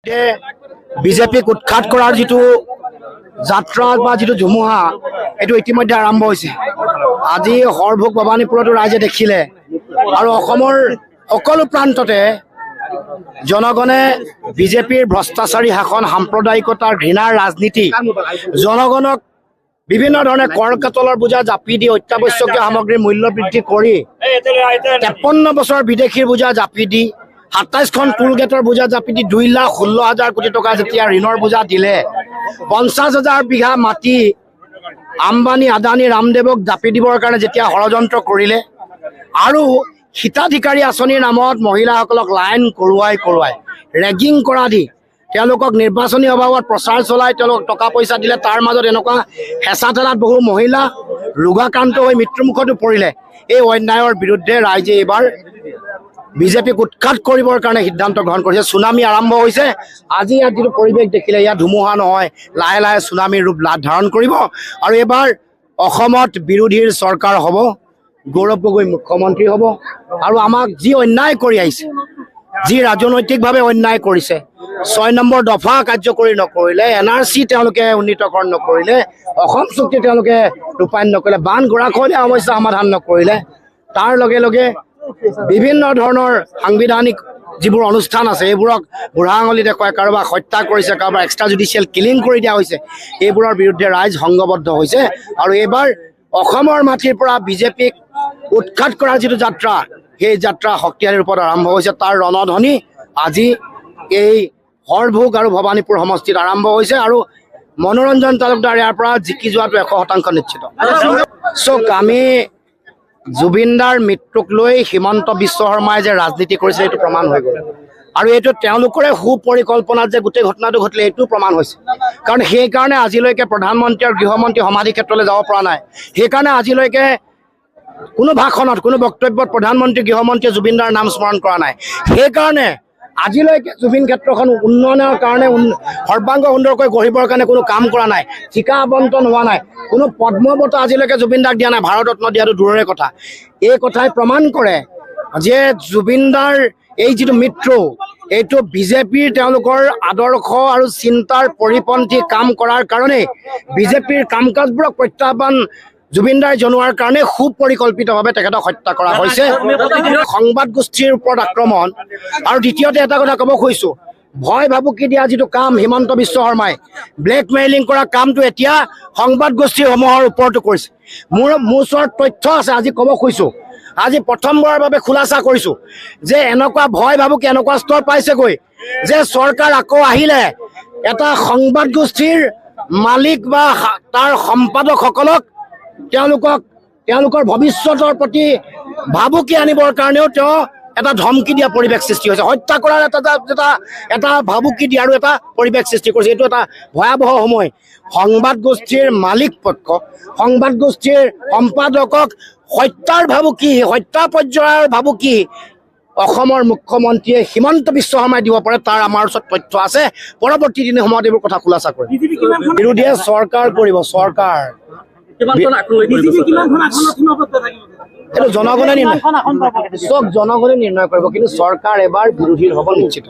বিজেপিক উৎখাত কৰাৰ যিটো যাত্ৰা বা যিটো ধুমুহা এইটো ইতিমধ্যে আৰম্ভ হৈছে। আজি হৰভোগ ভবানীপুৰতো ৰাইজে দেখিলে আৰু অসমৰ সকলো প্ৰান্ততে জনগণে বিজেপিৰ ভ্ৰষ্টাচাৰী শাসন, সাম্প্ৰদায়িকতাৰ ঘৃণাৰ ৰাজনীতি, জনগণক বিভিন্ন ধৰণে কৰ কাটলৰ বোজা জাপি দি অত্যাৱশ্যকীয় সামগ্ৰীৰ মূল্য বৃদ্ধি কৰি 53 বছৰ বিদেশীৰ বোজা জাপি দি 27খন টুল গেটৰ বোজা জাপি দি 2,16,000 কোটি টকা যেতিয়া ঋণৰ বোজা দিলে, 50,000 বিঘা মাটি আম্বানী, আদানী, ৰামদেৱক জাপি দিবৰ কাৰণে যেতিয়া ষড়যন্ত্ৰ কৰিলে আৰু হিতাধিকাৰী আঁচনিৰ নামত মহিলাসকলক লাইন কৰোৱাই ৰেগিং কৰা দি তেওঁলোকক নিৰ্বাচনী অভাৱত প্ৰচাৰ চলাই তেওঁলোকক টকা পইচা দিলে, তাৰ মাজত এনেকুৱা হেঁচা ঠেলাত বহু মহিলা ৰোগাক্ৰান্ত হৈ মৃত্যুমুখতো পৰিলে। এই অন্যায়ৰ বিৰুদ্ধে ৰাইজে এইবাৰ বিজেপিক উৎখাত কৰিবৰ কাৰণে সিদ্ধান্ত গ্ৰহণ কৰিছে। চুনামি আৰম্ভ হৈছে। আজি ইয়াত যিটো পৰিৱেশ দেখিলে, ইয়াত ধুমুহা নহয়, লাহে লাহে চুনামিৰ ৰূপ ধাৰণ কৰিব আৰু এইবাৰ অসমত বিৰোধীৰ চৰকাৰ হ'ব, গৌৰৱ গগৈ মুখ্যমন্ত্ৰী হ'ব আৰু আমাক যি অন্যায় কৰি আহিছে, যি ৰাজনৈতিকভাৱে অন্যায় কৰিছে, 6 নম্বৰ দফা কাৰ্যকৰী নকৰিলে, NRC তেওঁলোকে উন্নীতকৰণ নকৰিলে, অসম চুক্তি তেওঁলোকে ৰূপায়ণ নকৰিলে, বান গৰাখহনীয়া সমস্যা সমাধান নকৰিলে, তাৰ লগে লগে বিভিন্ন ধৰণৰ সাংবিধানিক যিবোৰ অনুষ্ঠান আছে এইবোৰক বুঢ়া আঙুলি দেখুৱাই কাৰোবাক হত্যা কৰিছে, কাৰোবাৰ এক্সট্ৰা জুডিচিয়েল কিলিং কৰি দিয়া হৈছে। এইবোৰৰ বিৰুদ্ধে ৰাইজ সংঘবদ্ধ হৈছে আৰু এইবাৰ অসমৰ মাটিৰ পৰা বিজেপিক উৎখাত কৰাৰ যিটো যাত্ৰা, সেই যাত্ৰা শক্তিশালী ৰূপত আৰম্ভ হৈছে। তাৰ ৰণধ্বনি আজি এই হৰভোগ আৰু ভবানীপুৰ সমষ্টিত আৰম্ভ হৈছে আৰু মনোৰঞ্জন তালুকদাৰ ইয়াৰ পৰা জিকি যোৱাটো 100% নিশ্চিত। চক আমি জুবিনদাৰ মৃত্যুক লৈ হিমন্ত বিশ্ব শৰ্মাই যে ৰাজনীতি কৰিছে এইটো প্ৰমাণ হৈ গ'ল আৰু এইটো তেওঁলোকৰে সুপৰিকল্পনাত যে গোটেই ঘটনাটো ঘটিলে এইটো প্ৰমাণ হৈছে। কাৰণ সেইকাৰণে আজিলৈকে প্ৰধানমন্ত্ৰী আৰু গৃহমন্ত্ৰী সমাধি ক্ষেত্ৰলৈ যাব পৰা নাই। সেইকাৰণে আজিলৈকে কোনো ভাষণত, কোনো বক্তব্যত প্ৰধানমন্ত্ৰী, গৃহমন্ত্ৰীয়ে জুবিনদাৰ নাম স্মৰণ কৰা নাই। সেইকাৰণে আজিলৈকে জুবিন ক্ষেত্ৰখন উন্নয়নৰ কাৰণে সৰ্বাংগ সুন্দৰকৈ গঢ়িবৰ কাৰণে কোনো কাম কৰা নাই, ঠিকা আবণ্টন হোৱা নাই, কোনো পদ্ম বঁটা আজিলৈকে জুবিনদাক দিয়া নাই, ভাৰত ৰত্ন দিয়াটো দূৰৰে কথা। এই কথাই প্ৰমাণ কৰে যে জুবিনদাৰ এই যিটো মৃত্যু, এইটো বিজেপিৰ তেওঁলোকৰ আদৰ্শ আৰু চিন্তাৰ পৰিপন্থী কাম কৰাৰ কাৰণে, বিজেপিৰ কাম কাজবোৰক প্ৰত্যাহ্বান জুবিনদাই জনোৱাৰ কাৰণে সুপৰিকল্পিতভাৱে তেখেতক হত্যা কৰা হৈছে। সংবাদ গোষ্ঠীৰ ওপৰত আক্ৰমণ আৰু দ্বিতীয়তে এটা কথা ক'ব খুজিছোঁ, ভয় ভাবুকি দিয়া যিটো কাম হিমন্ত বিশ্ব শৰ্মাই ব্লেকমেইলিং কৰা কামটো এতিয়া সংবাদ গোষ্ঠীসমূহৰ ওপৰতো কৰিছে। মোৰ ওচৰত তথ্য আছে, আজি ক'ব খুজিছোঁ, আজি প্ৰথমবাৰৰ বাবে খোলাচা কৰিছোঁ যে এনেকুৱা ভয় ভাবুকি এনেকুৱা স্তৰ পাইছেগৈ যে চৰকাৰ আকৌ আহিলে এটা সংবাদ গোষ্ঠীৰ মালিক বা তাৰ সম্পাদকসকলক তেওঁলোকৰ ভৱিষ্যতৰ প্ৰতি ভাবুকি আনিবৰ কাৰণেও তেওঁ এটা ধমকি দিয়া পৰিৱেশ সৃষ্টি হৈছে, হত্যা কৰাৰ এটা ভাবুকি দিয়া আৰু এটা পৰিৱেশ সৃষ্টি কৰিছে। এইটো এটা ভয়াৱহ সময়। সংবাদ গোষ্ঠীৰ মালিক পক্ষ, সংবাদ গোষ্ঠীৰ সম্পাদকক হত্যাৰ ভাবুকি, হত্যা পৰ্যায়ৰ ভাবুকি অসমৰ মুখ্যমন্ত্ৰীয়ে হিমন্ত বিশ্ব শৰ্মাই দিব পাৰে, তাৰ আমাৰ ওচৰত তথ্য আছে। পৰৱৰ্তী দিনৰ সময়ত এইবোৰ কথা খোলাচা কৰিম। বিৰোধীয়ে চৰকাৰ কৰিব, চৰকাৰ এইটো জনগণে নিৰ্ণয় কৰিব, কিন্তু চৰকাৰ এবাৰ বিৰোধীৰ হ'ব নিশ্চিত।